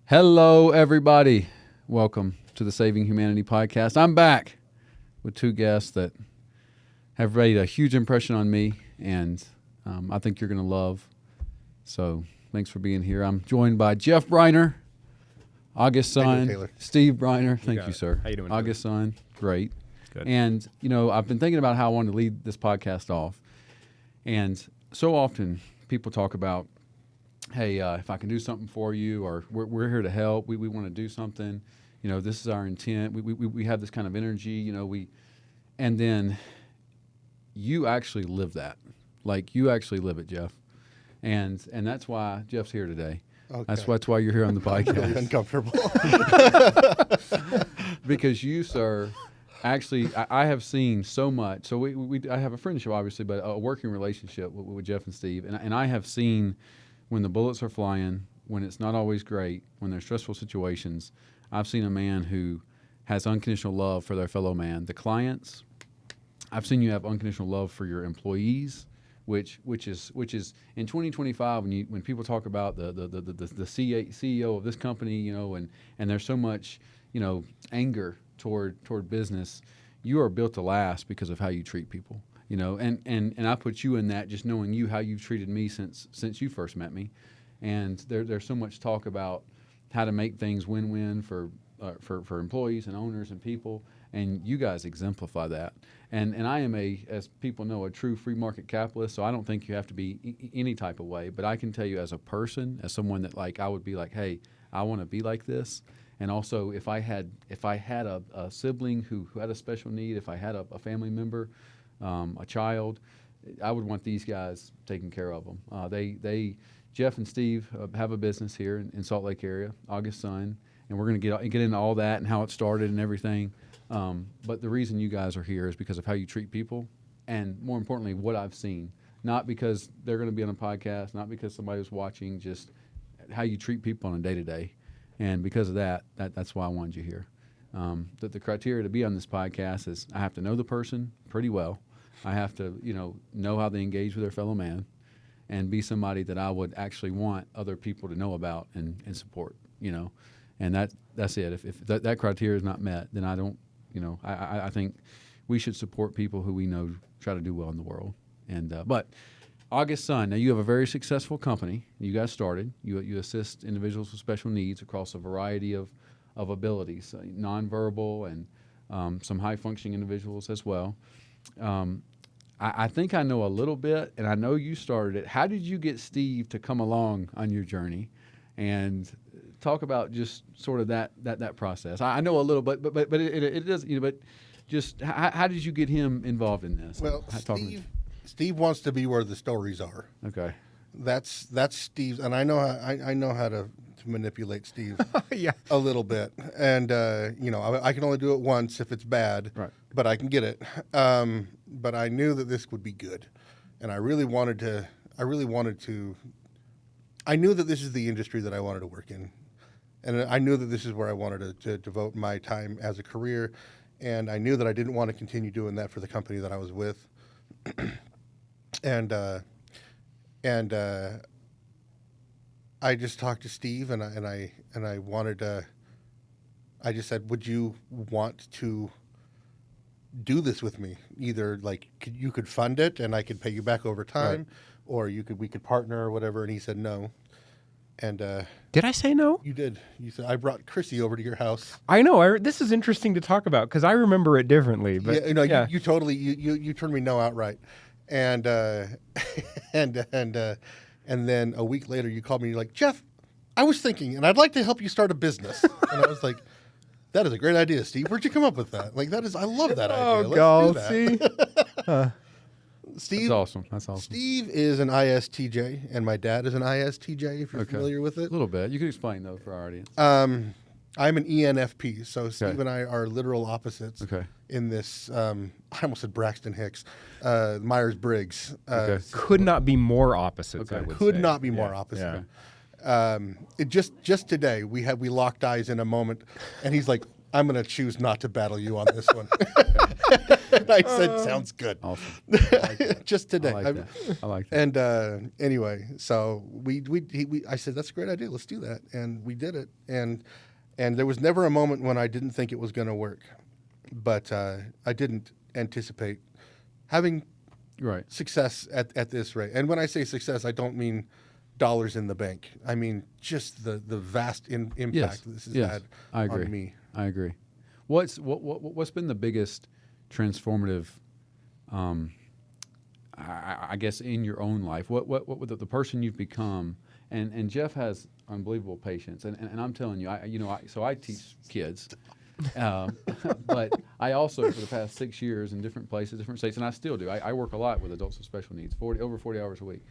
Hello, everybody. Welcome to the Saving Humanity podcast. I'm back with two guests that have made a huge impression on me, and I think you're going to love. So thanks for being here. I'm joined by Jeff Briner, August son, Steve Briner. Thank you, sir. How you doing? August son, great. Good. And, you know, I've been thinking about how I wanted to lead this podcast off. And so often people talk about, hey, if I can do something for you, or we're here to help, we want to do something, you know, this is our intent, we have this kind of energy, you know, and then you actually live that. Like, you actually live it, Jeff. And that's why Jeff's here today. Okay. That's why you're here on the podcast. Really uncomfortable. Because you, sir, actually, I have seen so much. So I have a friendship, obviously, but a working relationship with Jeff and Steve. And I have seen when the bullets are flying, when it's not always great, when there's stressful situations, I've seen a man who has unconditional love for their fellow man. The clients, I've seen you have unconditional love for your employees, which is in 2025 when people talk about the CEO of this company, you know, and there's so much, you know, anger toward business, you are built to last because of how you treat people. You know, and I put you in that, just knowing you, how you've treated me since you first met me. And there's so much talk about how to make things win-win for employees and owners and people, and you guys exemplify that. And I am as people know, a true free market capitalist, so I don't think you have to be any type of way. But I can tell you as a person, as someone that, like, I would be like, hey, I want to be like this. And also, if I had a sibling who had a special need, if I had a family member, a child, I would want these guys taking care of them. Jeff and Steve have a business here in Salt Lake area, August son, and we're going to get into all that and how it started and everything. But the reason you guys are here is because of how you treat people, and more importantly, what I've seen. Not because they're going to be on a podcast, not because somebody was watching, just how you treat people on a day-to-day. And because of that's why I wanted you here. The criteria to be on this podcast is I have to know the person pretty well. I have to, know how they engage with their fellow man, and be somebody that I would actually want other people to know about and support, and that's it. If that criteria is not met, then I don't, I think we should support people who we know try to do well in the world. And but August son, now you have a very successful company. You guys started. You assist individuals with special needs across a variety of abilities, nonverbal and some high-functioning individuals as well. I think I know a little bit, and I know you started it. How did you get Steve to come along on your journey? And talk about just sort of that process. I know a little bit, but it does, but just how did you get him involved in this? Well, Steve wants to be where the stories are. Okay. That's Steve's, and I know how to manipulate Steve yeah. a little bit, and I can only do it once if it's bad, right? But I can get it. But I knew that this would be good, and I knew that this is the industry that I wanted to work in, and I knew that this is where I wanted to devote my time as a career, and I knew that I didn't want to continue doing that for the company that I was with, and I just talked to Steve, and I wanted to. I just said, "Would you want to do this with me? Either you could fund it, and I could pay you back over time, right, or we could partner or whatever." And he said no. And did I say no? You did. You said I brought Chrissy over to your house. I know. This is interesting to talk about because I remember it differently. But you totally you turned me no outright, and and then a week later, you called me and you're like, "Jeff, I was thinking, and I'd like to help you start a business." And I was like, "That is a great idea, Steve. Where'd you come up with that? I love that idea. Let's do that." Steve, That's awesome. Steve is an ISTJ, and my dad is an ISTJ, if you're familiar with it. A little bit. You can explain, though, for our audience. I'm an ENFP, so Steve and I are literal opposites. Okay. In this, I almost said Braxton Hicks, Myers-Briggs. Could not be more opposites. Okay. I would Could say. not be more opposite. Yeah. It just today we locked eyes in a moment, and he's like, I'm going to choose not to battle you on this one. And I said, sounds good. Awesome. I like that. Just today. I like that. I like that. And anyway, so I said, that's a great idea. Let's do that. And we did it. And there was never a moment when I didn't think it was going to work. But I didn't anticipate having Right. success at this rate. And when I say success, I don't mean dollars in the bank. I mean just the vast impact Yes. this has Yes. had I agree. on me. I agree. What's been the biggest transformative, I guess, in your own life? What the person you've become? And Jeff has unbelievable patience, and I'm telling you, I teach kids, but I also for the past 6 years in different places, different states, and I still do. I work a lot with adults with special needs, over 40 hours a week,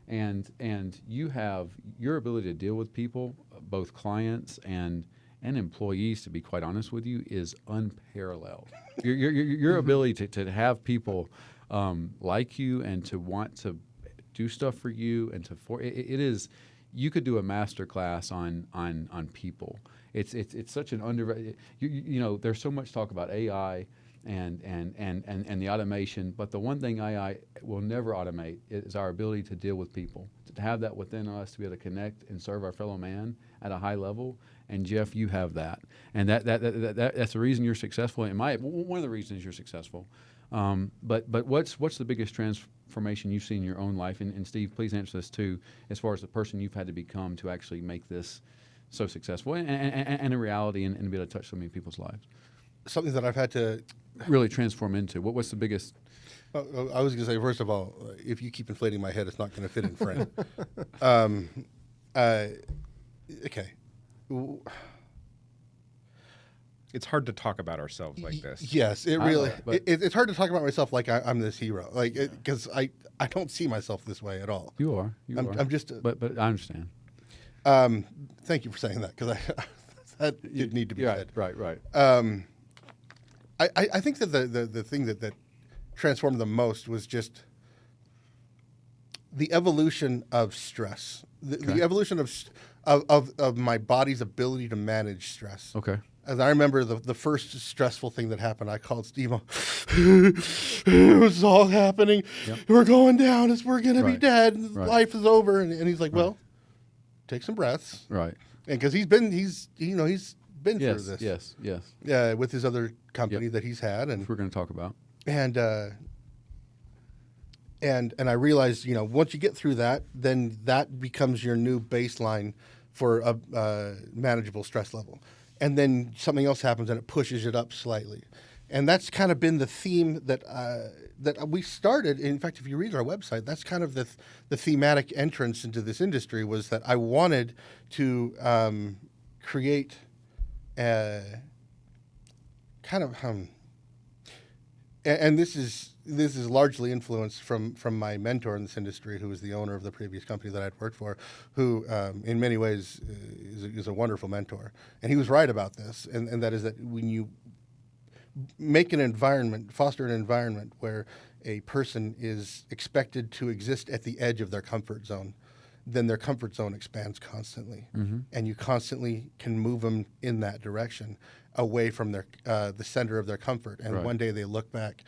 and you have your ability to deal with people, both clients and employees, to be quite honest with you, is unparalleled. Your ability to have people like you and to want to do stuff for you and it is, you could do a master class on people. It's such an underrated. There's so much talk about AI and the automation, but the one thing AI will never automate is our ability to deal with people, to have that within us, to be able to connect and serve our fellow man at a high level. And Jeff, you have that, and that's the reason you're successful. One of the reasons you're successful. But what's the biggest transformation you've seen in your own life? And Steve, please answer this too, as far as the person you've had to become to actually make this so successful and a reality and be able to touch so many people's lives. Something that I've had to really transform into. What's the biggest? I was going to say, first of all, if you keep inflating my head, it's not going to fit in frame. Okay. It's hard to talk about ourselves like this. Yes, it I really. know, but- It's hard to talk about myself like I'm this hero, because I don't see myself this way at all. You are. I'm just. But I understand. Thank you for saying that, because that did need to be said. Right. I think that the thing that transformed the most was just the evolution of stress, the evolution of my body's ability to manage stress. Okay. As I remember, the first stressful thing that happened, I called Steve. It's all happening. Yep. We're going down. We're going to be Right. dead. And Right. Life is over. And he's like, well, take some breaths. Right. And because he's been through Yes. this. Yes. With his other company Yep. that he's had, Which we're going to talk about. and I realized, once you get through that, then that becomes your new baseline for a manageable stress level. And then something else happens and it pushes it up slightly. And that's kind of been the theme that we started. In fact, if you read our website, that's kind of the thematic entrance into this industry, was that I wanted to create a kind of and this is largely influenced from my mentor in this industry, who was the owner of the previous company that I'd worked for, who in many ways is a wonderful mentor. And he was right about this, and that is that when you make an environment, foster an environment where a person is expected to exist at the edge of their comfort zone, then their comfort zone expands constantly, and you constantly can move them in that direction, away from their the center of their comfort. And Right. one day they look back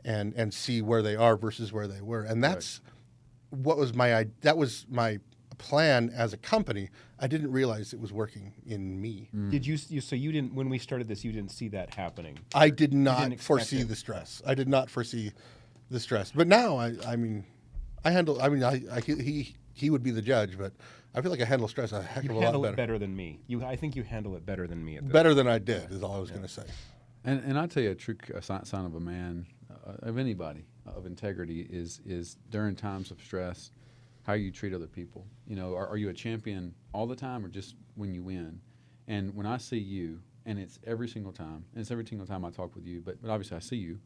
and see where they are versus where they were. And that's what was that was my plan as a company. I didn't realize it was working in me. Did you? So you didn't. When we started this, you didn't see that happening. I did not expect foresee it. the stress. I did not foresee the stress. But now, I handle. He would be the judge, but I feel like I handle stress a heck You of a lot handle better. it better than me. I think you handle it better than me. At this. Better than I did is all I was going to say. And I tell you, a true sign of a man, of anybody, of integrity is during times of stress, how you treat other people. Are you a champion all the time or just when you win? And when I see you, and it's every single time, and it's every single time I talk with you, but obviously I see you,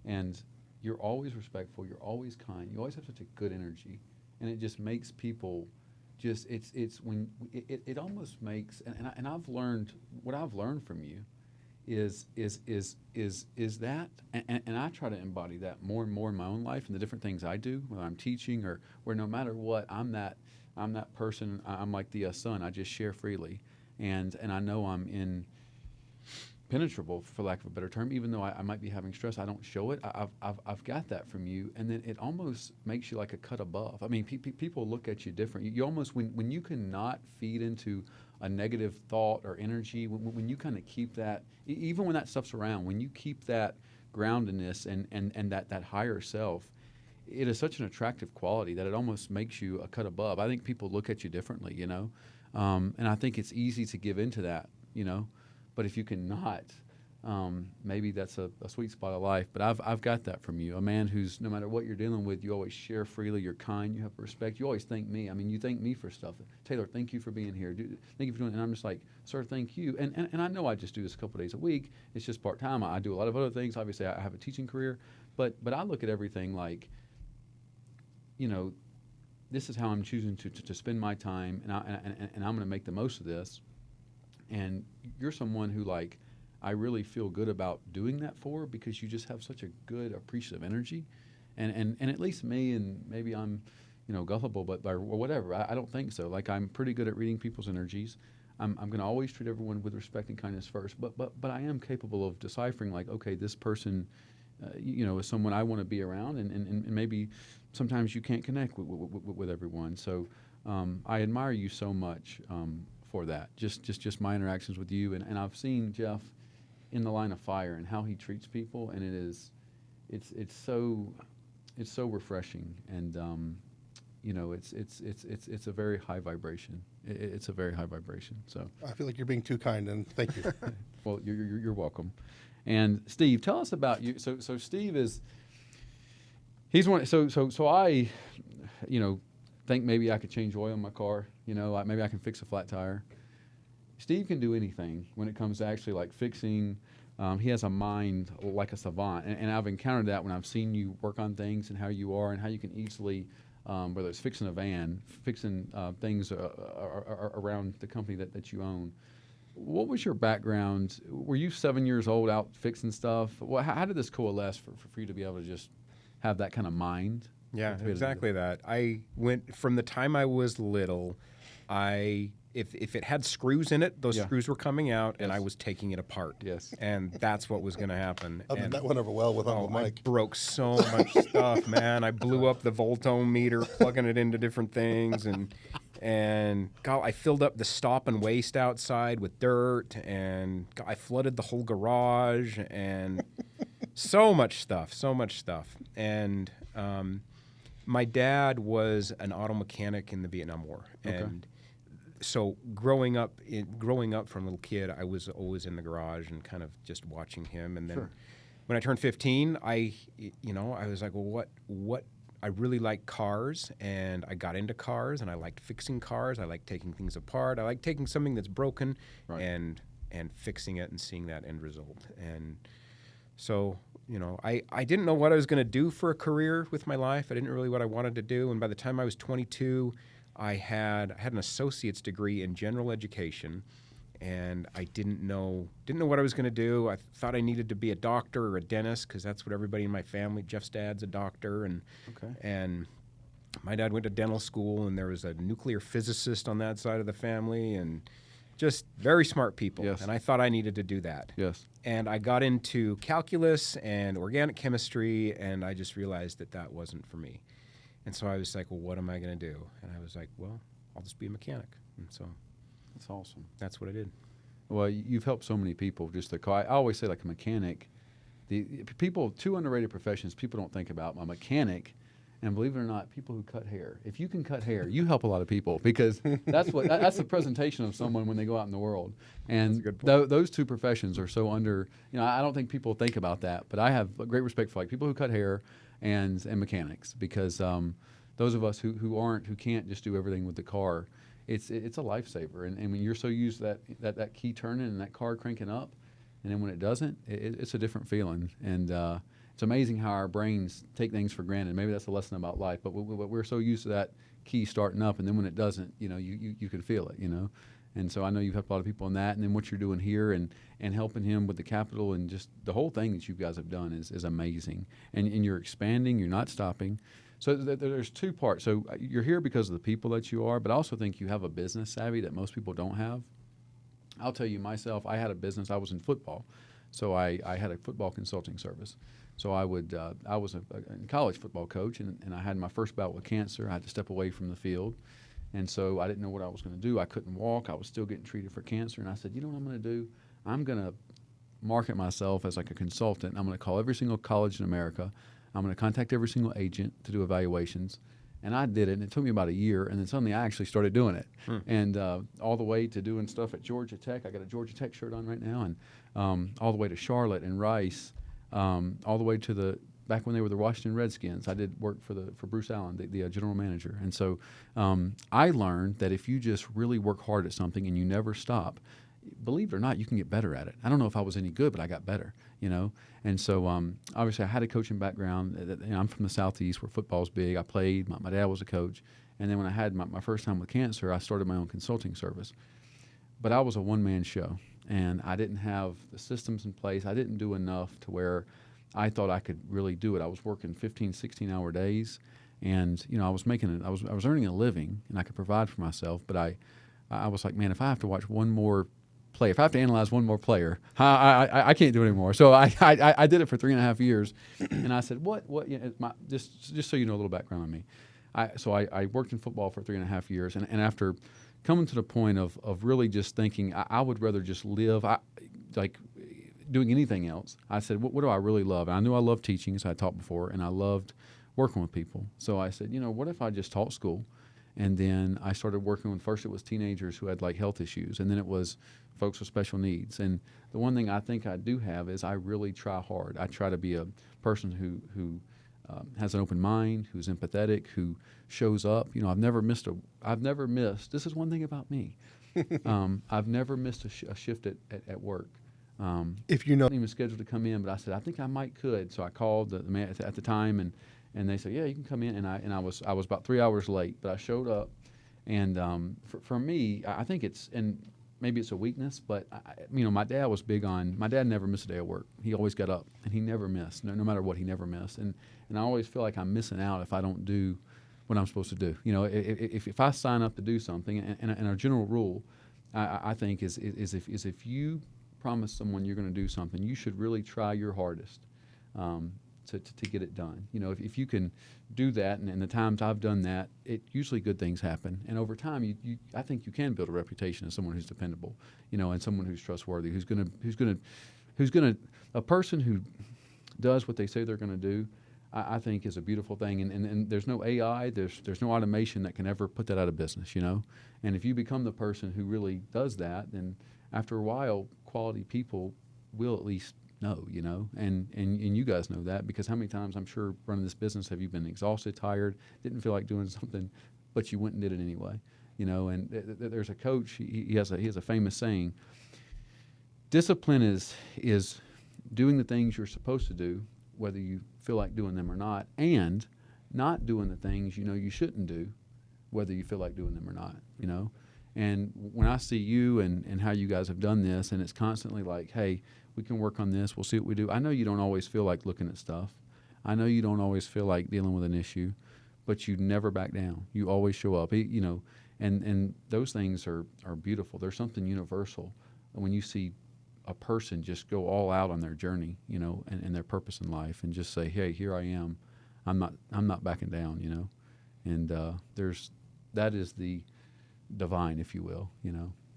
and you're always respectful, you're always kind, you always have such a good energy, and it just makes people just it almost makes and I've learned what I've learned from you is that and I try to embody that more and more in my own life and the different things I do, whether I'm teaching or where no matter what, I'm that person. I'm like the son. I just share freely, and I know I'm in penetrable, for lack of a better term. Even though I might be having stress, I don't show it. I've got that from you, and then it almost makes you like a cut above. I mean, people look at you different. You almost when you cannot feed into a negative thought or energy, when you kind of keep that, even when that stuff's around, when you keep that groundedness and that higher self, it is such an attractive quality that it almost makes you a cut above. I think people look at you differently, you know, and I think it's easy to give into that, you know. But if you cannot, maybe that's a sweet spot of life. But I've got that from you, a man who's, no matter what you're dealing with, you always share freely, you're kind, you have respect, you always thank me. I mean, you thank me for stuff. Taylor, thank you for being here. Thank you for doing it. And I'm just like, sir, thank you. And I know I just do this a couple of days a week. It's just part-time. I do a lot of other things. Obviously, I have a teaching career. But I look at everything like, you know, this is how I'm choosing to spend my time, and I'm going to make the most of this. And you're someone who, like, I really feel good about doing that for, because you just have such a good, appreciative energy. And at least me, and maybe I'm, you know, gullible, but or whatever. I don't think so. Like, I'm pretty good at reading people's energies. I'm going to always treat everyone with respect and kindness first. But I am capable of deciphering, like, okay, this person, you know, is someone I want to be around, and maybe sometimes you can't connect with everyone. So I admire you so much for that. Just my interactions with you, and I've seen Jeff in the line of fire and how he treats people, and it's so refreshing, and you know, it's a very high vibration. It's a very high vibration. So I feel like you're being too kind, and thank you. well, you're welcome. And Steve, tell us about you. So Steve he's one. So I, you know, think maybe I could change oil in my car. You know, like maybe I can fix a flat tire. Steve can do anything when it comes to actually like fixing. He has a mind like a savant, and I've encountered that when I've seen you work on things and how you are and how you can easily, whether it's fixing a van, fixing things around the company that you own. What was your background? Were you 7 years old out fixing stuff? Well, how did this coalesce for you to be able to just have that kind of mind? Yeah, exactly that. I went from the time I was little. If it had screws in it, those screws were coming out, and I was taking it apart. Yes, and that's what was going to happen. And that went over well with Uncle Mike. I broke so much stuff, man. I blew up the voltometer, plugging it into different things, and God, I filled up the stop and waste outside with dirt, and God, I flooded the whole garage, and so much stuff. And my dad was an auto mechanic in the Vietnam War, and so growing up from a little kid, I was always in the garage and kind of just watching him. And then when I turned 15, I was like, well, what? I really like cars, and I got into cars, and I liked fixing cars. I like taking things apart. I like taking something that's broken and fixing it and seeing that end result. And so, you know, I didn't know what I was going to do for a career with my life. I didn't really know what I wanted to do. And by the time I was 22, I had an associate's degree in general education, and I didn't know what I was going to do. I thought I needed to be a doctor or a dentist, because that's what everybody in my family. Jeff's dad's a doctor, and my dad went to dental school, and there was a nuclear physicist on that side of the family, and just very smart people. Yes. And I thought I needed to do that. Yes. And I got into calculus and organic chemistry, and I just realized that wasn't for me. And so I was like, well, what am I going to do? And I was like, well, I'll just be a mechanic. And so that's awesome. That's what I did. Well, you've helped so many people. Just I always say, like a mechanic, the people, two underrated professions people don't think about. A mechanic, and believe it or not, people who cut hair. If you can cut hair, you help a lot of people, because that's the presentation of someone when they go out in the world. And those two professions are so under. You know, I don't think people think about that, but I have a great respect for like people who cut hair and mechanics, because those of us who can't just do everything with the car, it's a lifesaver. And when you're so used to that key turning and that car cranking up, and then when it doesn't, it's a different feeling. And it's amazing how our brains take things for granted. Maybe that's a lesson about life, but we're so used to that key starting up, and then when it doesn't, you know, you can feel it, you know. And so I know you've helped a lot of people in that, and then what you're doing here and helping him with the capital, and just the whole thing that you guys have done is amazing. And you're expanding, you're not stopping. So there's two parts. So you're here because of the people that you are, but I also think you have a business savvy that most people don't have. I'll tell you myself, I had a business. I was in football, so I had a football consulting service. So I was a college football coach, and I had my first bout with cancer. I had to step away from the field, and so I didn't know what I was going to do. I couldn't walk. I was still getting treated for cancer, and I said, you know what I'm going to do? I'm going to market myself as like a consultant. I'm going to call every single college in America. I'm going to contact every single agent to do evaluations. And I did it, and it took me about a year, and then suddenly I actually started doing it. And all the way to doing stuff at Georgia Tech. I got a Georgia Tech shirt on right now, and all the way to Charlotte and Rice, all the way to back when they were the Washington Redskins. I did work for Bruce Allen, the general manager. And so I learned that if you just really work hard at something and you never stop, believe it or not, you can get better at it. I don't know if I was any good, but I got better, And so obviously I had a coaching background. I'm from the Southeast where football's big. I played. My dad was a coach. And then when I had my first time with cancer, I started my own consulting service. But I was a one-man show, and I didn't have the systems in place. I didn't do enough to where I thought I could really do it. I was working 15, 16-hour days, and I was I was earning a living, and I could provide for myself. But I was like, man, if I have to watch one more play, if I have to analyze one more player, I can't do it anymore. So I did it for 3.5 years, and I said, what? Just so you know a little background on me. I worked in football for 3.5 years, and after coming to the point of really just thinking I would rather just live like doing anything else, I said, what do I really love? And I knew I loved teaching, as I taught before, and I loved working with people. So I said, what if I just taught school? And then I started working with, first it was teenagers who had like health issues, and then it was folks with special needs. And the one thing I think I do have is I really try hard. I try to be a person who has an open mind, who's empathetic, who shows up. I've never missed, this is one thing about me. I've never missed a shift at work. If you know, I wasn't even scheduled to come in, but I said, I think I could. So I called the man at the time, and they said, yeah, you can come in. And I was about 3 hours late, but I showed up. And for me, I think and maybe it's a weakness, but my dad was big on, my dad never missed a day of work. He always got up, and he never missed. No matter what, he never missed. And I always feel like I'm missing out if I don't do what I'm supposed to do. If I sign up to do something, and a general rule, I think is if you promise someone you're going to do something, you should really try your hardest to get it done. If you can do that, and the times I've done that, usually good things happen. And over time, I think you can build a reputation as someone who's dependable, and someone who's trustworthy, a person who does what they say they're going to do. I think is a beautiful thing, and there's no AI, there's no automation that can ever put that out of business, And if you become the person who really does that, then after a while, quality people will at least know, and you guys know that, because how many times, I'm sure, running this business, have you been exhausted, tired, didn't feel like doing something, but you went and did it anyway, And there's a coach, he has a famous saying: discipline is doing the things you're supposed to do, whether you feel like doing them or not, and not doing the things you shouldn't do, whether you feel like doing them or not, And when I see you and how you guys have done this, and it's constantly like, hey, we can work on this, we'll see what we do. I know you don't always feel like looking at stuff. I know you don't always feel like dealing with an issue, but you never back down. You always show up, and those things are beautiful. There's something universal when you see a person just go all out on their journey, and their purpose in life, and just say, hey, here I am. I'm not backing down, And that is the divine, if you will,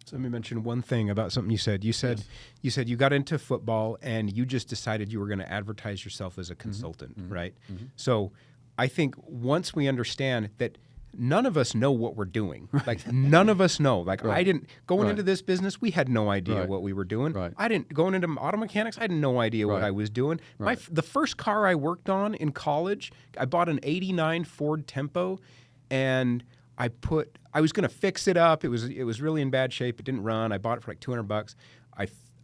So let me mention one thing about something you said. You said you got into football and you just decided you were going to advertise yourself as a consultant, right? Mm-hmm. So I think once we understand that none of us know what we're doing. Like none of us know. Like I didn't going into this business, we had no idea what we were doing. Right. I didn't going into auto mechanics, I had no idea what I was doing. Right. The first car I worked on in college, I bought an '89 Ford Tempo, and I was going to fix it up. It was really in bad shape. It didn't run. I bought it for like $200.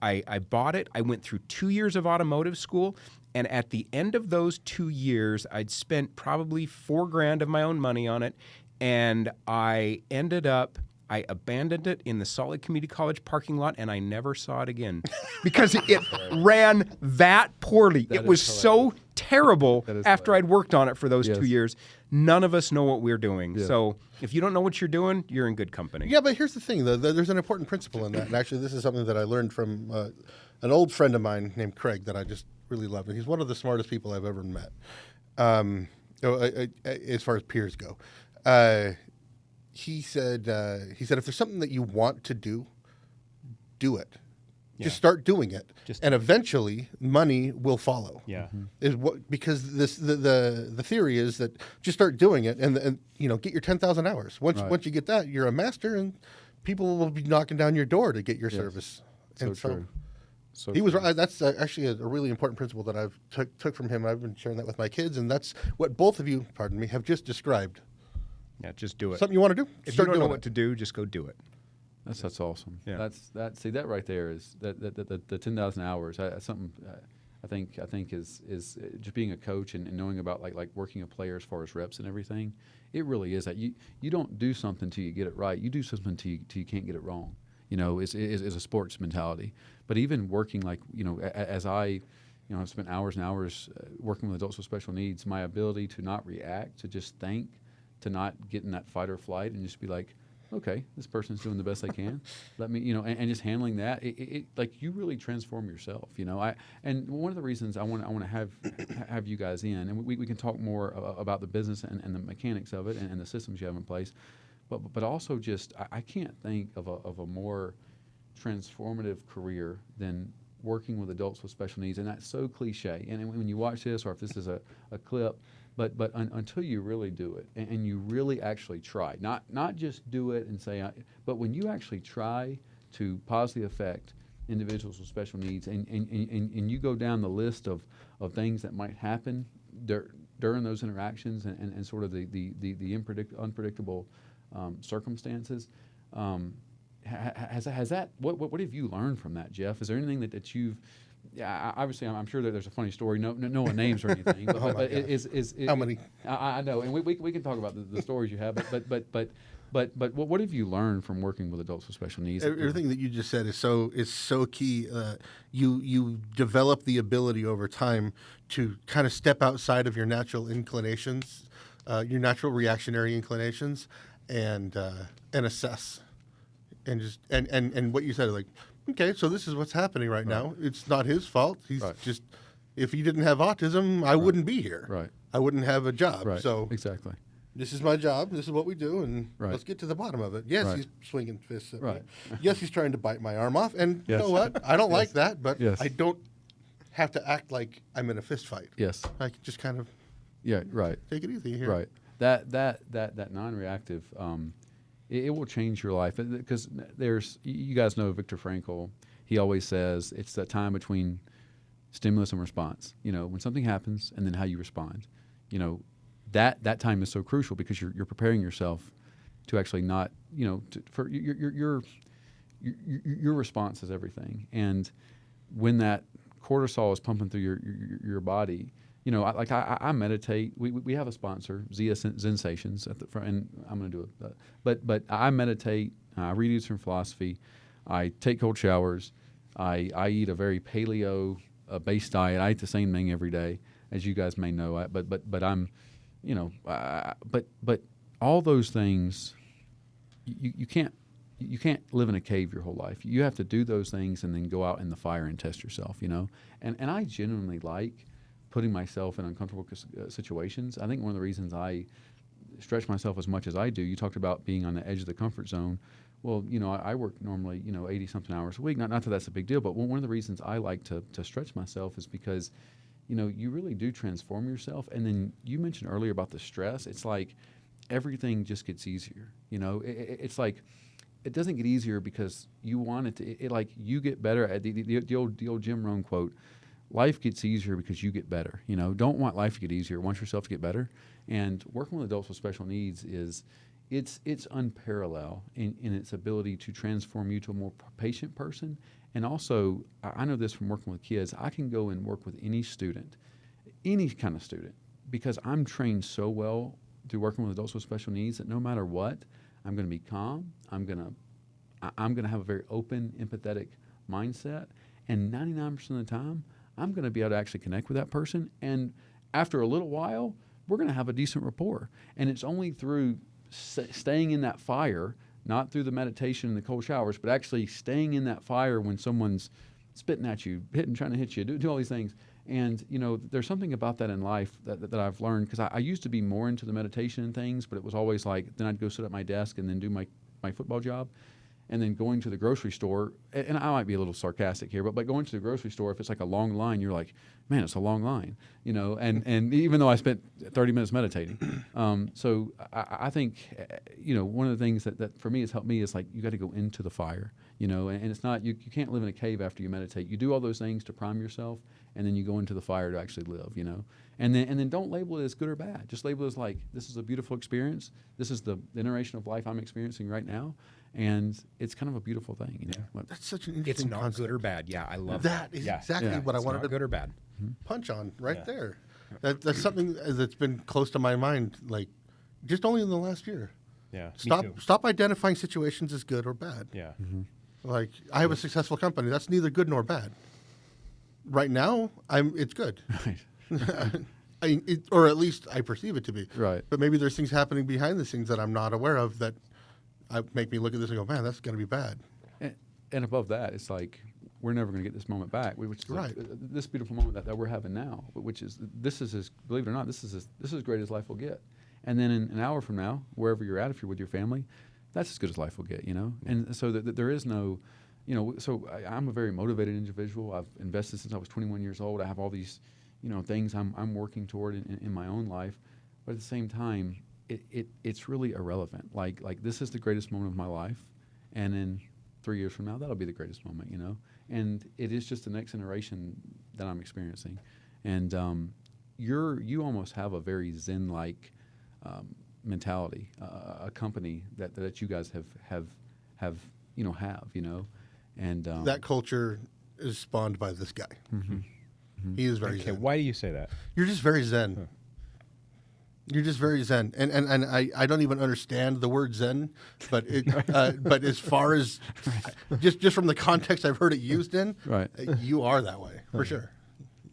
I bought it. I went through 2 years of automotive school, and at the end of those 2 years, I'd spent probably $4,000 of my own money on it, and I abandoned it in the Salt Lake Community College parking lot, and I never saw it again because it ran that poorly. It was so terrible That is after hilarious. I'd worked on it for those Yes. 2 years. None of us know what we're doing. Yeah. So if you don't know what you're doing, you're in good company. Yeah, but here's the thing, though. There's an important principle in that. And actually, this is something that I learned from an old friend of mine named Craig that I just really love. And he's one of the smartest people I've ever met, as far as peers go. He said, if there's something that you want to do, do it. Just start doing it, and eventually money will follow. Yeah. Is what, because the theory is that just start doing it, and get your 10,000 hours. Once you get that, you're a master, and people will be knocking down your door to get your service. And So true. So he was true. right. That's actually a really important principle that I've took from him. I've been sharing that with my kids, and that's what both of you, pardon me, have just described. Yeah, just do it. Something you want to do, If you start don't know doing what it. to do, just go do it. That's awesome. Yeah. See that right there is the 10,000 hours. Something I think is just being a coach and knowing about like working a player as far as reps and everything. It really is that you don't do something till you get it right. You do something till you can't get it wrong. It's a sports mentality. But even working as I I've spent hours and hours working with adults with special needs. My ability to not react, to just think, to not get in that fight or flight, and just be like, okay, this person's doing the best they can. Let me, and just handling that, it like you really transform yourself. And one of the reasons I want to have you guys in, and we can talk more about the business and the mechanics of it and the systems you have in place, but also just I can't think of a more transformative career than working with adults with special needs, and that's so cliche. And when you watch this, or if this is a clip. But until you really do it and you really actually try, not just do it and say, but when you actually try to positively affect individuals with special needs and you go down the list of things that might happen during those interactions and sort of the unpredictable circumstances, has that what have you learned from that, Jeff? Is there anything that you've obviously, I'm sure that there's a funny story. No one names or anything. But, Oh but my is How many? I know, and we can talk about the stories you have. But what have you learned from working with adults with special needs? Everything that you just said is so key. You develop the ability over time to kind of step outside of your natural inclinations, your natural reactionary inclinations, and assess, and just and what you said, like, okay, so this is what's happening right now. It's not his fault. He's just, if he didn't have autism, I wouldn't be here. Right. I wouldn't have a job. Right. So Exactly. this is my job. This is what we do, and Right. let's get to the bottom of it. Yes, Right. he's swinging fists at Right. me. Yes, he's trying to bite my arm off, and you Yes. know what? I don't like that, but Yes. I don't have to act like I'm in a fist fight. Yes. I can just kind of Yeah. Right. take it easy here. Right. That non-reactive, it will change your life because you guys know Viktor Frankl. He always says it's that time between stimulus and response. When something happens and then how you respond. That time is so crucial because you're preparing yourself to actually not. For your response is everything. And when that cortisol is pumping through your body. I meditate. We have a sponsor, Zia Zensations, at the front, and I'm going to do it. But I meditate. I read Eastern philosophy. I take cold showers. I eat a very paleo based diet. I eat the same thing every day, as you guys may know. But I'm, but all those things, you can't live in a cave your whole life. You have to do those things and then go out in the fire and test yourself. And I genuinely like putting myself in uncomfortable situations. I think one of the reasons I stretch myself as much as I do, you talked about being on the edge of the comfort zone. Well, I work normally, 80-something hours a week. Not that that's a big deal, but one of the reasons I like to stretch myself is because, you really do transform yourself. And then you mentioned earlier about the stress. It's like everything just gets easier. It's like it doesn't get easier because you want it to. It like you get better at the old Jim Rohn quote. Life gets easier because you get better. Don't want life to get easier. Want yourself to get better. And working with adults with special needs it's unparalleled in its ability to transform you to a more patient person. And also, I know this from working with kids. I can go and work with any student, any kind of student, because I'm trained so well through working with adults with special needs that no matter what, I'm going to be calm. I'm going to have a very open, empathetic mindset. And 99% of the time, I'm going to be able to actually connect with that person. And after a little while, we're going to have a decent rapport. And it's only through staying in that fire, not through the meditation and the cold showers, but actually staying in that fire when someone's spitting at you, trying to hit you, do all these things. And, there's something about that in life that I've learned, because I used to be more into the meditation and things, but it was always like, then I'd go sit at my desk and then do my football job. And then going to the grocery store, and I might be a little sarcastic here, but going to the grocery store, if it's like a long line, you're like, man, it's a long line, and even though I spent 30 minutes meditating. So I think, one of the things that for me has helped me is like, you got to go into the fire, and it's not, you can't live in a cave after you meditate. You do all those things to prime yourself, and then you go into the fire to actually live, and then don't label it as good or bad. Just label it as like, this is a beautiful experience. This is the iteration of life I'm experiencing right now. And it's kind of a beautiful thing, That's such an It's interesting not concept. good or bad. Yeah, I love That is exactly what I It's wanted not to good or bad. punch on right there. That's something that's been close to my mind, like just only in the last year. Yeah. me Stop too. stop identifying situations as good or bad. Yeah. Like I have a successful company. That's neither good nor bad. Right now, it's good. Right. Or at least I perceive it to be. Right. But maybe there's things happening behind the scenes that I'm not aware of that make me look at this and go, man, that's going to be bad. And above that, it's like, we're never going to get this moment back, which is Right. this beautiful moment that we're having now, which is, this is believe it or not, this is as great as life will get. And then in an hour from now, wherever you're at, if you're with your family, that's as good as life will get, And so that there is no, so I'm a very motivated individual. I've invested since I was 21 years old. I have all these, things I'm working toward in my own life. But at the same time, it's really irrelevant. Like this is the greatest moment of my life. And in 3 years from now, that'll be the greatest moment, And it is just the next generation that I'm experiencing. And you almost have a very Zen-like mentality, a company that you guys have and That culture is spawned by this guy. He is very Okay, Zen. why do you say that? You're just very Zen. You're just very Zen, and I don't even understand the word Zen, but but as far as just from the context I've heard it used in, Right. You are that way for sure.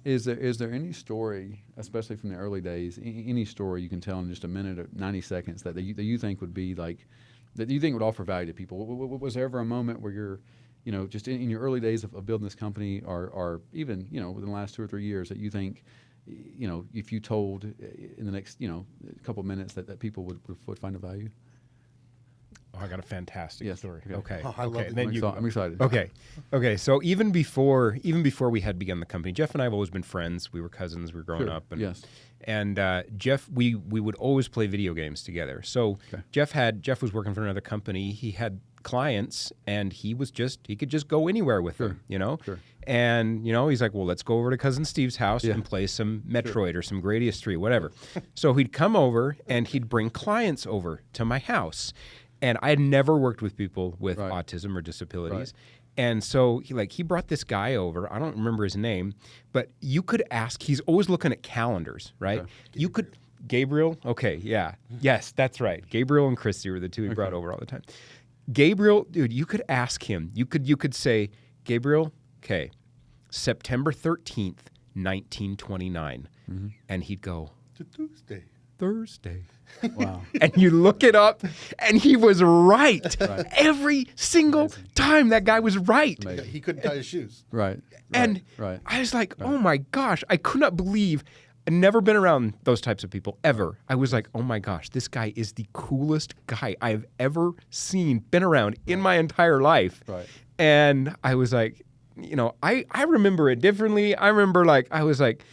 Is there any story, especially from the early days, any story you can tell in just a minute or 90 seconds that you think would be like, that you think would offer value to people? Was there ever a moment where you're, just in your early days of building this company, or even, within the last 2 or 3 years, that you think, if you told in the next, couple of minutes that people would find a value? Oh, I got a fantastic Yes. story. Okay. Okay. Oh, I love okay. it. And then I'm excited. Okay. So even before we had begun the company, Jeff and I have always been friends. We were cousins. We were growing Sure. up. And, Yes. And Jeff, we would always play video games together. So Okay. Jeff was working for another company. He had clients, and he could just go anywhere with them. Sure. And he's like, well, let's go over to cousin Steve's house Yeah. and play some Metroid or some Gradius 3, whatever. So he'd come over and he'd bring clients over to my house. And I had never worked with people with Right. autism or disabilities. Right. And so he brought this guy over. I don't remember his name, but you could ask, he's always looking at calendars, right? Okay. You could, Gabriel? Okay, yeah. Yes, that's right. Gabriel and Christy were the two he brought over all the time. Gabriel, dude, you could ask him. You could say, Gabriel, okay, September 13th, 1929. And he'd go, To Tuesday. Thursday. Wow. And you look it up, and he was right. Every single time that guy was right. Amazing. He couldn't tie his shoes. Right. And right. I was like, oh my gosh, I could not believe. I'd never been around those types of people ever. I was like, oh my gosh, this guy is the coolest guy I've ever seen, been around in my entire life. Right. And I was like, I remember it differently. I remember I was like,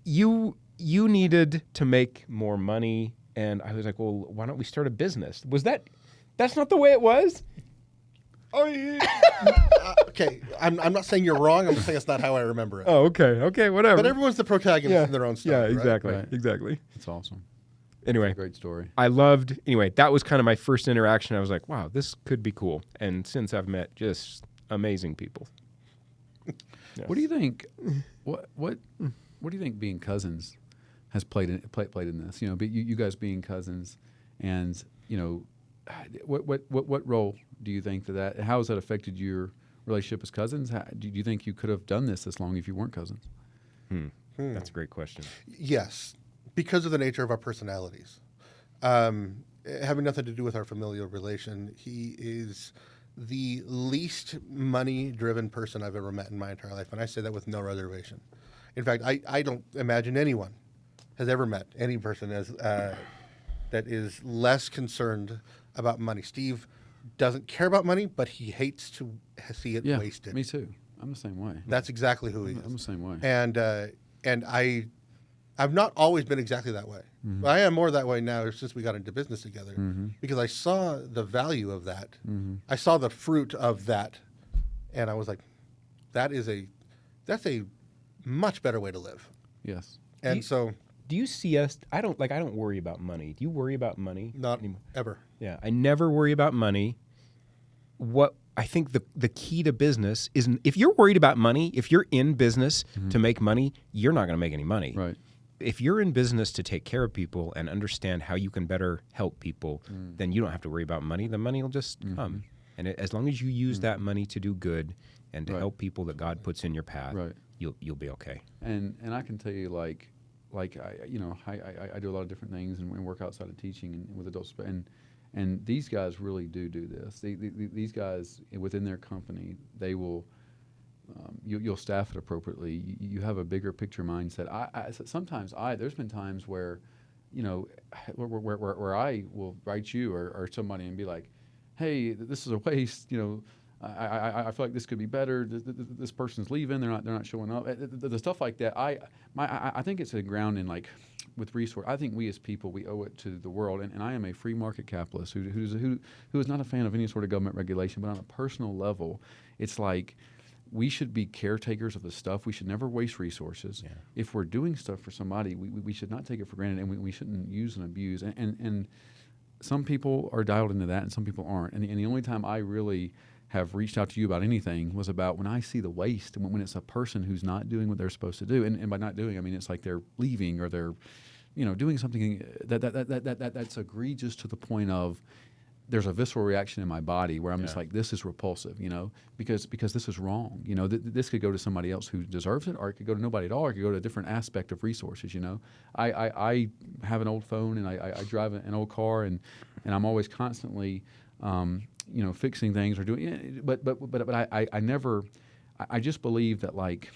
you needed to make more money. And I was like, well, why don't we start a business? That's not the way it was? Okay, I'm not saying you're wrong. I'm just saying it's not how I remember it. Oh, okay, whatever. But everyone's the protagonist in their own story. Yeah, right? exactly, Right. exactly. It's awesome. Anyway, Great story. that was kind of my first interaction. I was like, wow, this could be cool. And since I've met just amazing people. What do you think? What do you think being cousins has played in this? You guys being cousins, and what role do you think that how has that affected your relationship as cousins? Do you think you could have done this long if you weren't cousins? That's a great question. Yes, because of the nature of our personalities. Having nothing to do with our familial relation, he is the least money-driven person I've ever met in my entire life, and I say that with no reservation. In fact, I don't imagine anyone has ever met any person as that is less concerned about money. Steve doesn't care about money, but he hates to see it wasted. Me too. I'm the same way. That's exactly who he is. I'm the same way. And I've not always been exactly that way. Mm-hmm. But I am more that way now since we got into business together because I saw the value of that. Mm-hmm. I saw the fruit of that, and I was like, that's a much better way to live. Yes. And so Do you see us? I don't worry about money. Do you worry about money? not anymore? ever. Yeah, I never worry about money. What I think the key to business is if you're worried about money, if you're in business to make money, you're not going to make any money. Right. If you're in business to take care of people and understand how you can better help people, then you don't have to worry about money. The money will just come. And as long as you use that money to do good and to help people that God puts in your path, you'll be okay. And I can tell you, like I do a lot of different things and work outside of teaching and with adults, and these guys really do this. These guys within their company, they will. You'll staff it appropriately. You have a bigger picture mindset. Sometimes there's been times where, where I will write you or somebody and be like, hey, this is a waste. I feel like this could be better. This person's leaving. They're not showing up. The stuff like that. I think it's a ground in like with resource. I think we as people, we owe it to the world. And I am a free market capitalist who is not a fan of any sort of government regulation. But on a personal level, it's like we should be caretakers of the stuff. We should never waste resources. Yeah. If we're doing stuff for somebody, we should not take it for granted, and we shouldn't use and abuse. And some people are dialed into that, and some people aren't. And the only time I really have reached out to you about anything was about when I see the waste, and when it's a person who's not doing what they're supposed to do. And by not doing, I mean it's like they're leaving or they're, doing something that's egregious to the point of there's a visceral reaction in my body where I'm just like, this is repulsive, because this is wrong. This could go to somebody else who deserves it, or it could go to nobody at all, or it could go to a different aspect of resources. I have an old phone and I drive an old car, and I'm always constantly, fixing things or doing. But I never. I just believe that like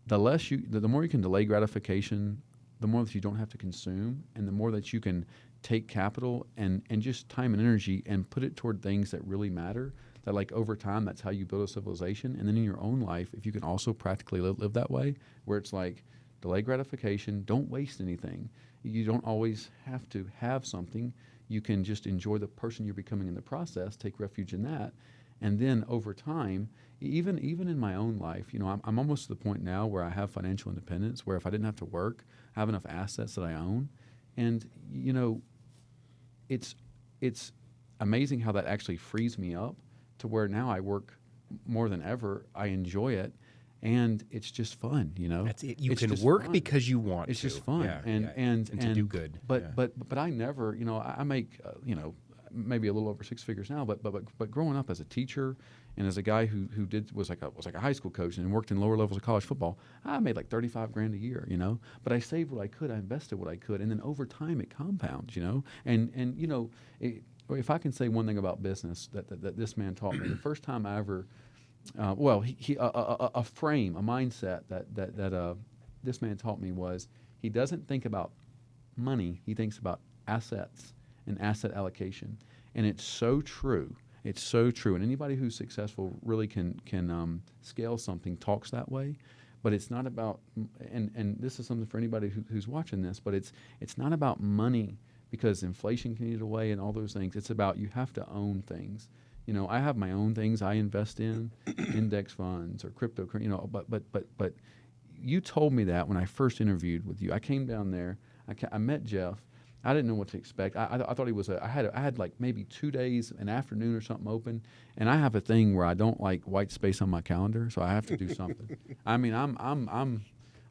the more you can delay gratification, the more that you don't have to consume, and the more that you can take capital and just time and energy and put it toward things that really matter, that like over time, that's how you build a civilization. And then in your own life, if you can also practically live that way, where it's like delay gratification, don't waste anything. You don't always have to have something. You can just enjoy the person you're becoming in the process, take refuge in that. And then over time, even in my own life, I'm almost to the point now where I have financial independence, where if I didn't have to work, I have enough assets that I own. And, it's amazing how that actually frees me up to where now I work more than ever. I enjoy it, and it's just fun. That's it. You It's can just work fun. because you want It's to. just fun, and to do good. But I never, I make maybe a little over six figures now. But growing up as a teacher and as a guy who was like a high school coach and worked in lower levels of college football, I made like $35,000 a year. But I saved what I could, I invested what I could, and then over time it compounds. If I can say one thing about business that this man taught me, the first time I ever. A mindset that this man taught me was he doesn't think about money. He thinks about assets and asset allocation, and it's so true. It's so true. And anybody who's successful really can scale something talks that way. But it's not about and this is something for anybody who's watching this. But it's not about money because inflation can eat it away and all those things. It's about you have to own things. I have my own things I invest in, index funds or crypto. But you told me that when I first interviewed with you. I came down there. I met Jeff. I didn't know what to expect. I thought he was I had like maybe 2 days, an afternoon or something open, and I have a thing where I don't like white space on my calendar, so I have to do something. I mean, I'm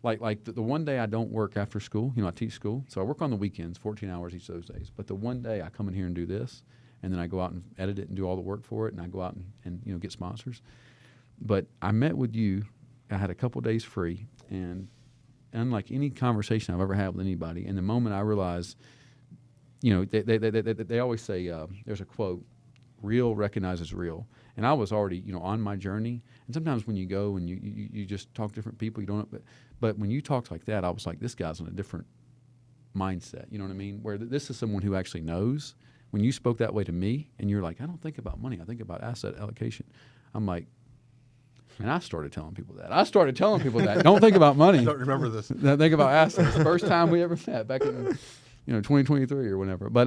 like the one day I don't work after school. I teach school, so I work on the weekends, 14 hours each of those days. But the one day I come in here and do this. and then I go out and edit it and do all the work for it, and I go out and get sponsors. But I met with you. I had a couple days free, and unlike any conversation I've ever had with anybody, and the moment I realized, they always say, there's a quote, real recognizes real. And I was already, on my journey. And sometimes when you go and you just talk to different people, you don't, but when you talked like that, I was like, this guy's on a different mindset. You know what I mean? Where this is someone who actually knows. When you spoke that way to me, and you're like, I don't think about money, I think about asset allocation. I'm like, and I started telling people that. Don't think about money. I don't remember this. Think about assets. First time we ever met back in 2023 or whenever. But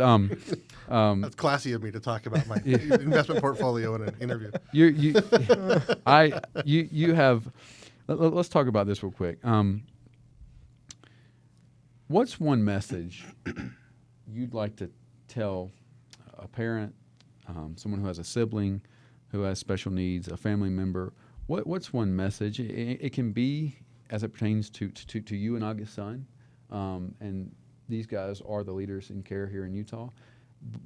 That's classy of me to talk about my investment portfolio in an interview. You have. Let's talk about this real quick. What's one message you'd like to tell a parent, someone who has a sibling, who has special needs, a family member? What's one message? It can be as it pertains to you and August's son, and these guys are the leaders in care here in Utah,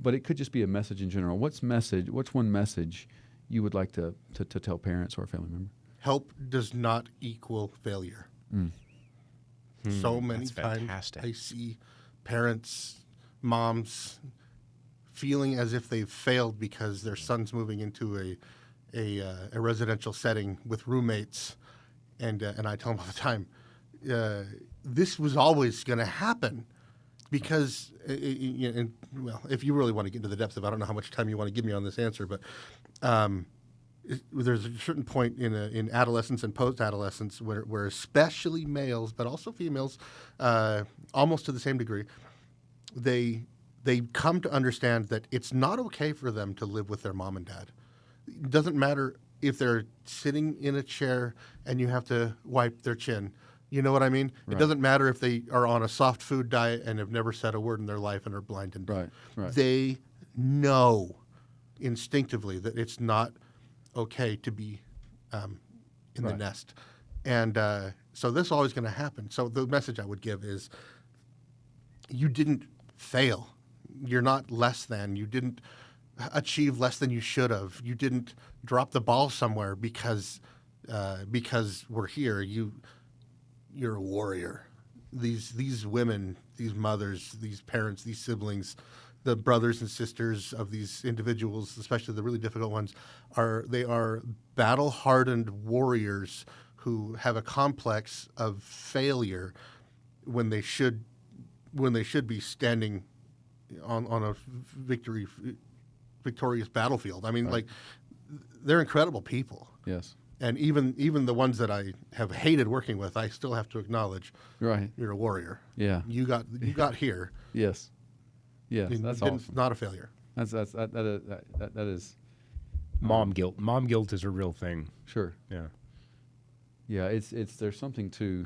but it could just be a message in general. What's one message you would like to tell parents or a family member? Help does not equal failure. So many times I see parents, moms feeling as if they've failed because their son's moving into a residential setting with roommates, and I tell them all the time, this was always going to happen. Because, if you really want to get into the depths of it, I don't know how much time you want to give me on this answer, but there's a certain point in adolescence and post-adolescence where especially males, but also females, almost to the same degree, they come to understand that it's not okay for them to live with their mom and dad. It doesn't matter if they're sitting in a chair and you have to wipe their chin. You know what I mean? Right. It doesn't matter if they are on a soft food diet and have never said a word in their life and are blind and deaf. Right. They know instinctively that it's not okay to be in the nest. And so this is always going to happen. So the message I would give is you didn't fail. You're not less than. You didn't achieve less than you should have. You didn't drop the ball somewhere because we're here. You're a warrior. These women, these mothers, these parents, these siblings, the brothers and sisters of these individuals, especially the really difficult ones, are battle-hardened warriors who have a complex of failure when they should be standing on a victorious battlefield. I mean, like, they're incredible people. Yes. And even the ones that I have hated working with, I still have to acknowledge. Right. You're a warrior. Yeah. You got here. Yes. Yes. That's awesome. Not a failure. That is. Mom guilt. Mom guilt is a real thing. Sure. Yeah. Yeah. It's there's something to.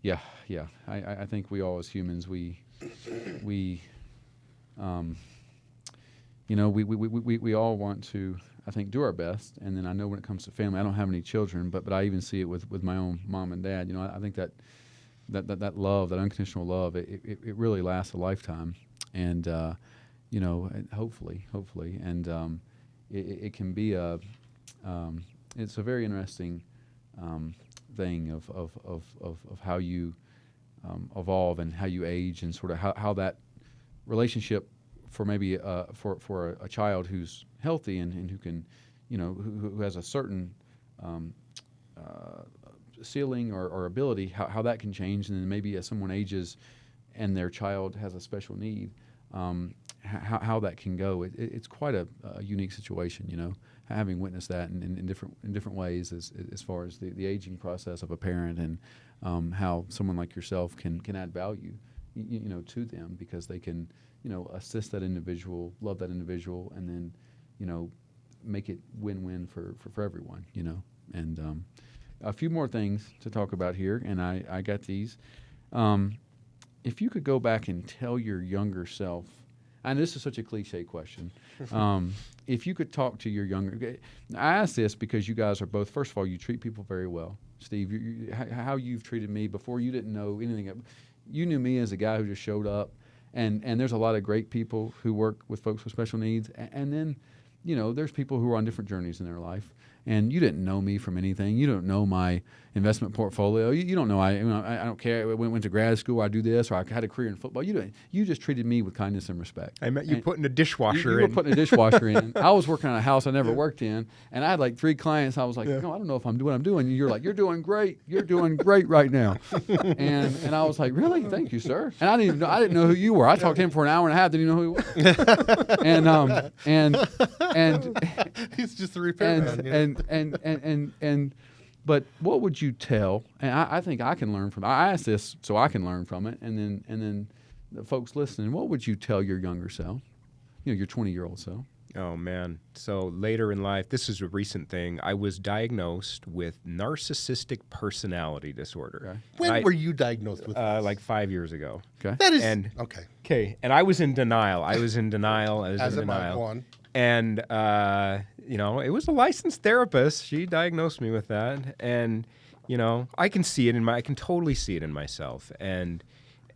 Yeah. Yeah. I think we all as humans we all want to, I think, do our best. And then I know when it comes to family, I don't have any children, but I even see it with my own mom and dad. I think that love, that unconditional love, it really lasts a lifetime. And, hopefully. And it can be it's a very interesting thing of how you evolve and how you age and sort of how that relationship for maybe for a child who's healthy and who can, who has a certain ceiling or ability, how that can change, and then maybe as someone ages and their child has a special need, how that can go. It's quite a unique situation, having witnessed that in different ways as far as the aging process of a parent and how someone like yourself can add value, to them because they can. Assist that individual, love that individual, and then, make it win-win for everyone, And a few more things to talk about here, and I got these. If you could go back and tell your younger self, and this is such a cliche question, if you could talk to your younger, I ask this because you guys are both, first of all, you treat people very well. Steve, how you've treated me before you didn't know anything. You knew me as a guy who just showed up and there's a lot of great people who work with folks with special needs, and then, you know, there's people who are on different journeys in their life. And you didn't know me from anything. You don't know my investment portfolio. You don't know I don't care. I went to grad school. I do this, or I had a career in football. You just treated me with kindness and respect. I met you And putting a dishwasher you in. were putting a dishwasher in. I was working on a house I never worked in, and I had like 3 clients. I was like, no, I don't know if I'm doing what I'm doing. And you're like, you're doing great. You're doing great right now. And I was like, really? Thank you, sir. And I didn't know who you were. I talked to him for an hour and a half. Didn't even know who he was. and He's just the repairman. but what would you tell? And I think I can learn from. I asked this so I can learn from it, and then the folks listening. What would you tell your younger self? You know, your 20-year-old self. Oh, man. So later in life, this is a recent thing. I was diagnosed with narcissistic personality disorder. Okay. When were you diagnosed with this? Like 5 years ago. Okay. That is and- okay. Okay. And I was in denial. I was in As denial. am I. Go on. And, you know, it was a licensed therapist. She diagnosed me with that. And, you know, I can totally see it in myself. And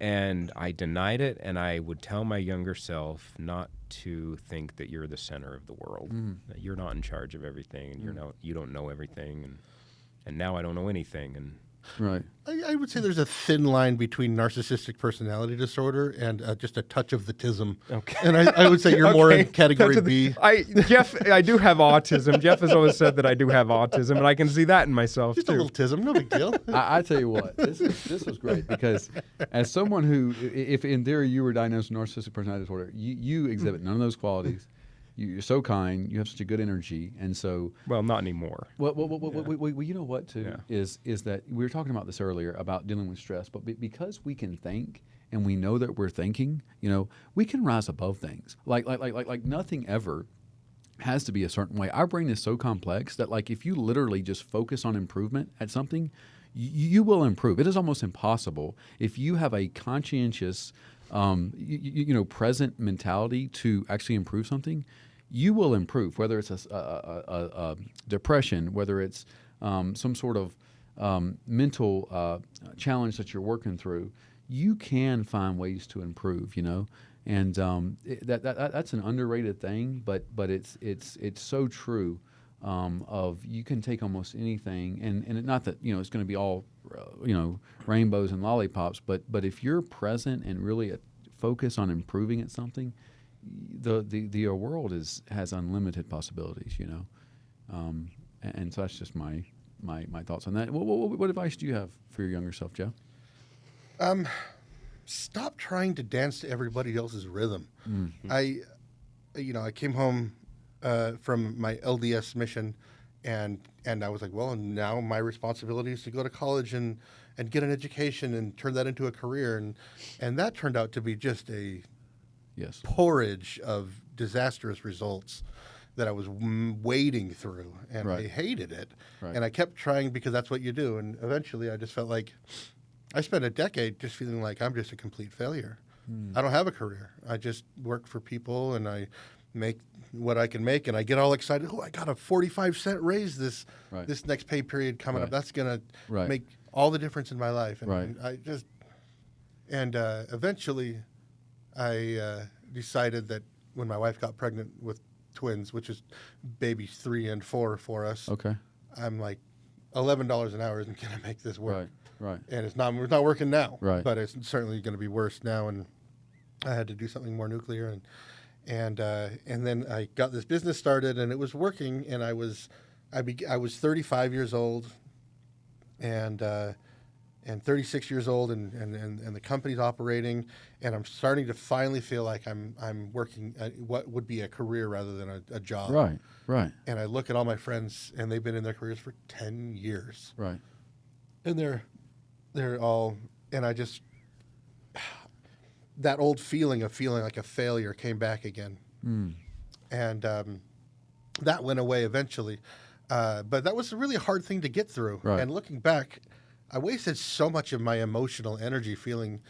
I denied it, and I would tell my younger self not to think that you're the center of the world, that you're not in charge of everything, and you don't know everything, and now I don't know anything. And Right. I would say there's a thin line between narcissistic personality disorder and just a touch of the tism. Okay. And I would say you're more in category B. Jeff, I do have autism. Jeff has always said that I do have autism, and I can see that in myself Just too. a little tism, no big deal. I tell you what, this was great because as someone who, if in theory you were diagnosed with narcissistic personality disorder, you exhibit none of those qualities. You're so kind. You have such a good energy, and so. Well, not anymore. Well, you know what too is that we were talking about this earlier about dealing with stress, but because we can think and we know that we're thinking, you know, we can rise above things. Like nothing ever has to be a certain way. Our brain is so complex that like if you literally just focus on improvement at something, you will improve. It is almost impossible if you have a conscientious, present mentality to actually improve something. You will improve, whether it's a depression, whether it's some sort of mental challenge that you're working through. You can find ways to improve, you know, and that's an underrated thing, but it's so true. Of you can take almost anything, and not that it's going to be all rainbows and lollipops, but if you're present and really focus on improving at something, the world has unlimited possibilities, you know, and so that's just my thoughts on that. What advice do you have for your younger self, Jeff? Stop trying to dance to everybody else's rhythm. Mm-hmm. I came home from my LDS mission, and I was like, well, and now my responsibility is to go to college and get an education and turn that into a career, and that turned out to be just a porridge of disastrous results that I was wading through, and I hated it, and I kept trying because that's what you do, and eventually I just felt like I spent a decade just feeling like I'm just a complete failure. I don't have a career. I just work for people, and I make what I can make, and I get all excited. Oh, I got a 45-cent raise this next pay period coming up. That's gonna make all the difference in my life. And eventually, I decided that when my wife got pregnant with twins, which is babies 3 and 4 for us, I'm like, $11 an hour isn't gonna make this work. Right. And it's not working now. Right. But it's certainly going to be worse now, and I had to do something more nuclear, and then I got this business started, and it was working, and I was 35 years old, and 36 years old, and the company's operating, and I'm starting to finally feel like I'm working at what would be a career rather than a job. Right. And I look at all my friends, and they've been in their careers for 10 years. Right. And they're all, and I just, that old feeling of feeling like a failure came back again. And that went away eventually. But that was a really hard thing to get through. Right. And looking back, I wasted so much of my emotional energy feeling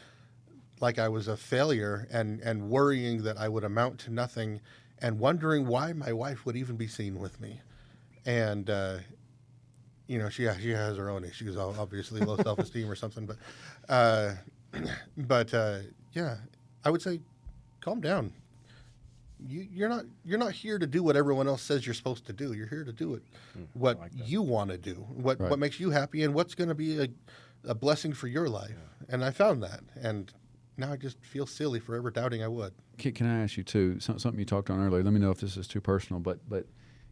like I was a failure and worrying that I would amount to nothing and wondering why my wife would even be seen with me. And, she has her own issues, obviously low self-esteem or something, but I would say, calm down. You're not here to do what everyone else says you're supposed to do. You're here to do what you want to do, Right. what makes you happy, and what's going to be a blessing for your life. And I found that, and now I just feel silly for ever doubting I would. Can I ask you too something you talked on earlier? Let me know if this is too personal, but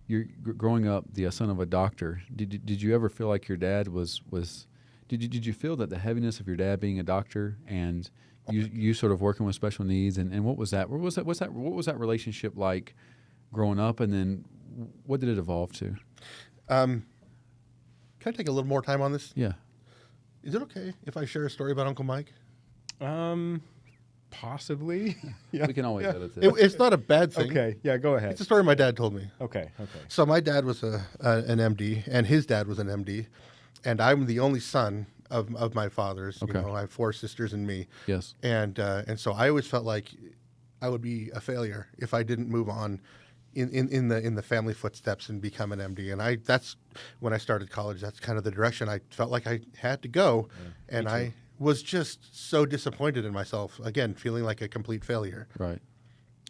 you're growing up the son of a doctor. Did you ever feel like your dad was? Did you feel that the heaviness of your dad being a doctor and you sort of working with special needs and what was that? What was that relationship like growing up, and then what did it evolve to? Can I take a little more time on this? Yeah. Is it okay if I share a story about Uncle Mike? Possibly. Yeah. We can always edit It, this. it's not a bad thing. Okay. Yeah. Go ahead. It's a story my dad told me. Okay. Okay. So my dad was an MD, and his dad was an MD, and I'm the only son of my father's. Okay. I have 4 sisters and me, Yes. and so I always felt like I would be a failure if I didn't move on in the family footsteps and become an MD. And that's when I started college. That's kind of the direction I felt like I had to go, and I was just so disappointed in myself. Again, feeling like a complete failure. Right.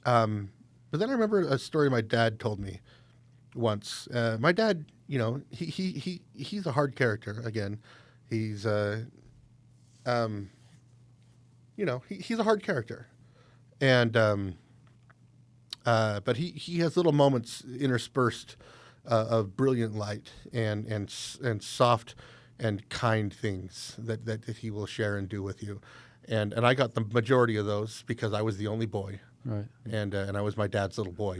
But then I remember a story my dad told me once. My dad, he's a hard character. Again, he's he's a hard character, and but he has little moments interspersed of brilliant light and soft and kind things that he will share and do with you, and I got the majority of those because I was the only boy. Right. And I was my dad's little boy,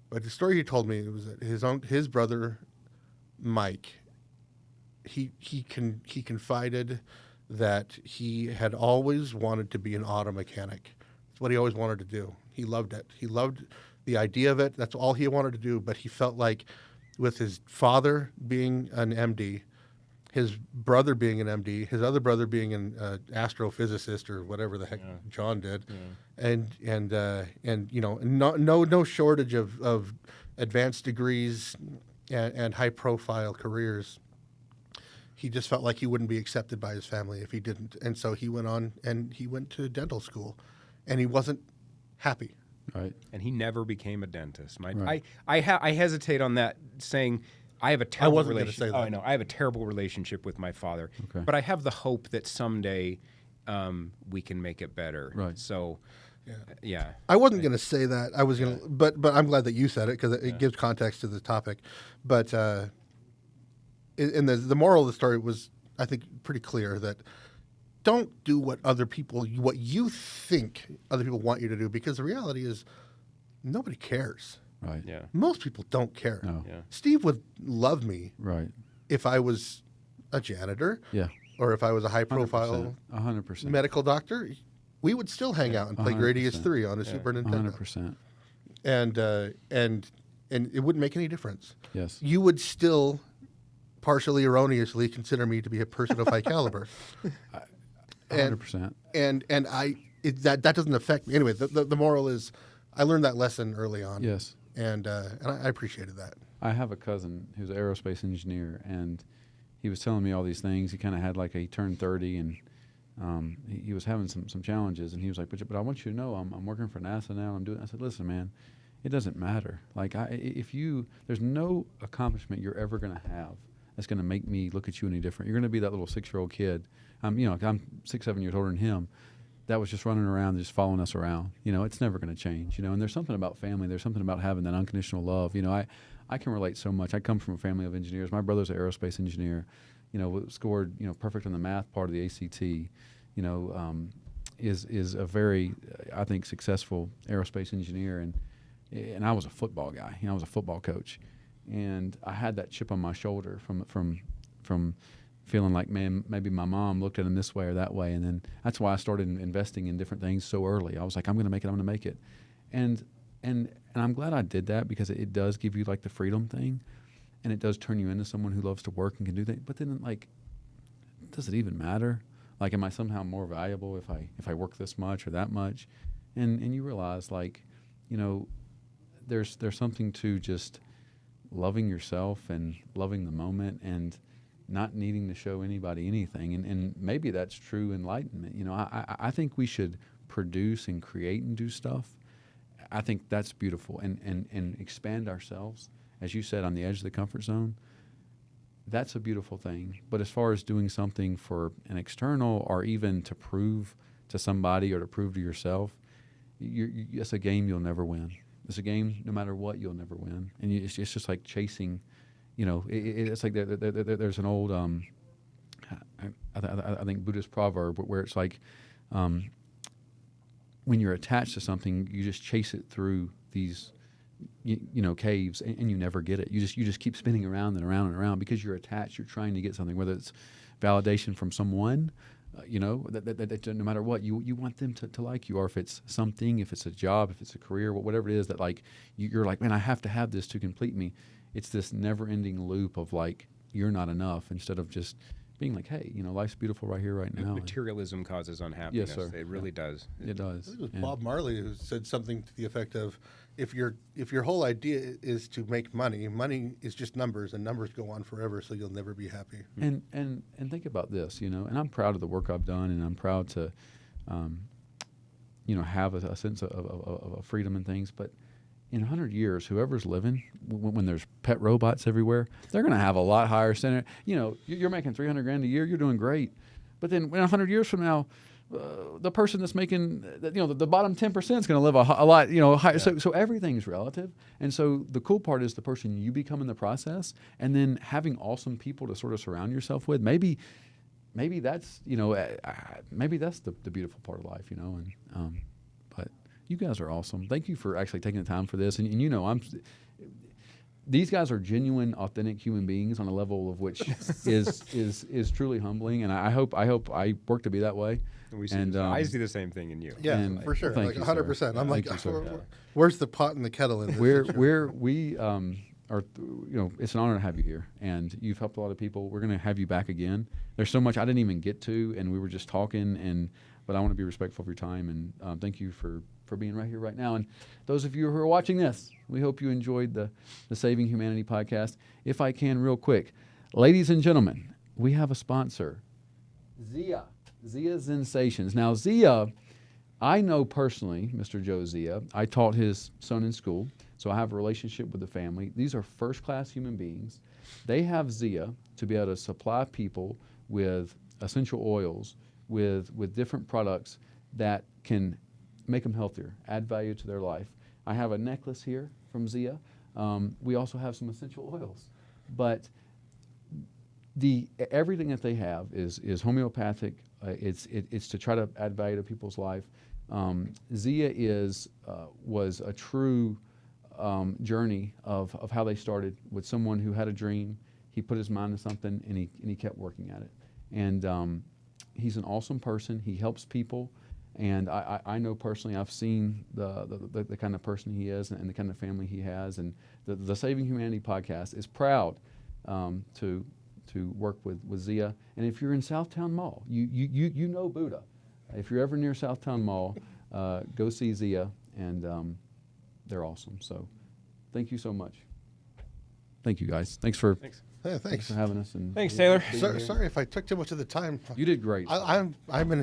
But the story he told me was that his brother, Mike, he confided that he had always wanted to be an auto mechanic. It's what he always wanted to do. He loved it. He loved the idea of it. That's all he wanted to do. But he felt like with his father being an MD, his brother being an MD, his other brother being an astrophysicist or whatever the heck John did, and no shortage of advanced degrees and high profile careers. He just felt like he wouldn't be accepted by his family if he didn't, and so he went on and he went to dental school, and he wasn't happy. Right. And he never became a dentist. Right. I hesitate on that, saying I have a terrible wasn't gonna relationship. say that. Oh, I know. I have a terrible relationship with my father. Okay. But I have the hope that someday we can make it better. Right. So, yeah. I wasn't going to say that. I was going to, but I'm glad that you said it because it gives context to the topic. But and the moral of the story was, I think, pretty clear that don't do what you think other people want you to do, because the reality is nobody cares. Right. Yeah. Most people don't care. No. Yeah. Steve would love me Right. if I was a janitor Yeah. or if I was a high-profile 100%. medical doctor. We would still hang out and play Gradius 3 on a Super Nintendo. 100%. And it wouldn't make any difference. Yes. You would still partially erroneously consider me to be a person of high caliber. 100%. And that doesn't affect me. Anyway, the moral is I learned that lesson early on. Yes. And I appreciated that. I have a cousin who's an aerospace engineer, and he was telling me all these things. He kind of had he turned 30, and he was having some challenges, and he was like, but I want you to know I'm working for NASA now. I'm doing. I said, listen, man, it doesn't matter. There's no accomplishment you're ever going to have that's going to make me look at you any different. You're going to be that little 6-year-old kid. I'm 6-7 years older than him. That was just running around, just following us around. It's never going to change. And there's something about family. There's something about having that unconditional love. I can relate so much. I come from a family of engineers. My brother's an aerospace engineer. Scored perfect on the math part of the ACT. Is a very I think successful aerospace engineer, and I was a football guy. I was a football coach, and I had that chip on my shoulder from feeling like, man, maybe my mom looked at him this way or that way. And then that's why I started investing in different things so early. I was like, I'm going to make it. I'm going to make it. And I'm glad I did that, because it does give you the freedom thing, and it does turn you into someone who loves to work and can do things. But then does it even matter? Am I somehow more valuable if I work this much or that much? And you realize there's something to just loving yourself and loving the moment and not needing to show anybody anything. And maybe that's true enlightenment. I think we should produce and create and do stuff, I think that's beautiful. And expand ourselves, as you said, on the edge of the comfort zone. That's a beautiful thing. But as far as doing something for an external or even to prove to somebody or to prove to yourself, it's a game you'll never win. It's a game, no matter what, you'll never win. And it's just like chasing, it's like there's an old, I think, Buddhist proverb where it's like, when you're attached to something, you just chase it through these caves, and you never get it. You just keep spinning around and around and around because you're attached. You're trying to get something, whether it's validation from someone, that no matter what, you want them to like you, or if it's something, if it's a job, if it's a career, whatever it is that like you're like, man, I have to have this to complete me. It's this never-ending loop of like you're not enough, instead of just being like, hey, life's beautiful right here, right now. Materialism causes unhappiness. Yes, sir. It really does. It does. I think it was Bob Marley who said something to the effect of, if your whole idea is to make money, money is just numbers, and numbers go on forever, so you'll never be happy. And think about this, and I'm proud of the work I've done, and I'm proud to, have a sense of freedom and things. But in 100 years, whoever's living, when there's pet robots everywhere, they're going to have a lot higher standard. You're making $300,000 a year, you're doing great. But then 100 years from now, the person that's making, the bottom 10% is going to live a lot, higher. Yeah. So everything's relative. And so the cool part is the person you become in the process, and then having awesome people to sort of surround yourself with. Maybe that's, maybe that's the beautiful part of life, and, but you guys are awesome. Thank you for actually taking the time for this. And these guys are genuine, authentic human beings on a level of which is truly humbling. And I hope I work to be that way. I see the same thing in you. Yeah, for sure. Well, like 100%. I'm like, you, where's the pot and the kettle in this? We are, it's an honor to have you here, and you've helped a lot of people. We're going to have you back again. There's so much I didn't even get to, and we were just talking, but I want to be respectful of your time, and thank you for being right here right now. And those of you who are watching this, we hope you enjoyed the Saving Humanity podcast. If I can, real quick, ladies and gentlemen, we have a sponsor, Zia Sensations. Now, Zia, I know personally Mr. Joe Zia. I taught his son in school, so I have a relationship with the family. These are first-class human beings. They have Zia to be able to supply people with essential oils, with different products that can make them healthier, add value to their life. I have a necklace here from Zia. We also have some essential oils. But everything that they have is homeopathic. It's to try to add value to people's life. Zia was a true journey of how they started with someone who had a dream. He put his mind to something, and he kept working at it. And he's an awesome person. He helps people. And I know personally, I've seen the kind of person he is and the kind of family he has. And the Saving Humanity podcast is proud to work with Zia. And if you're in Southtown Mall, you know Buddha. If you're ever near Southtown Mall, go see Zia, and they're awesome. So thank you so much. Thank you, guys. Thanks for Thanks having us. And Thanks, Taylor. Sorry if I took too much of the time. You did great. I'm in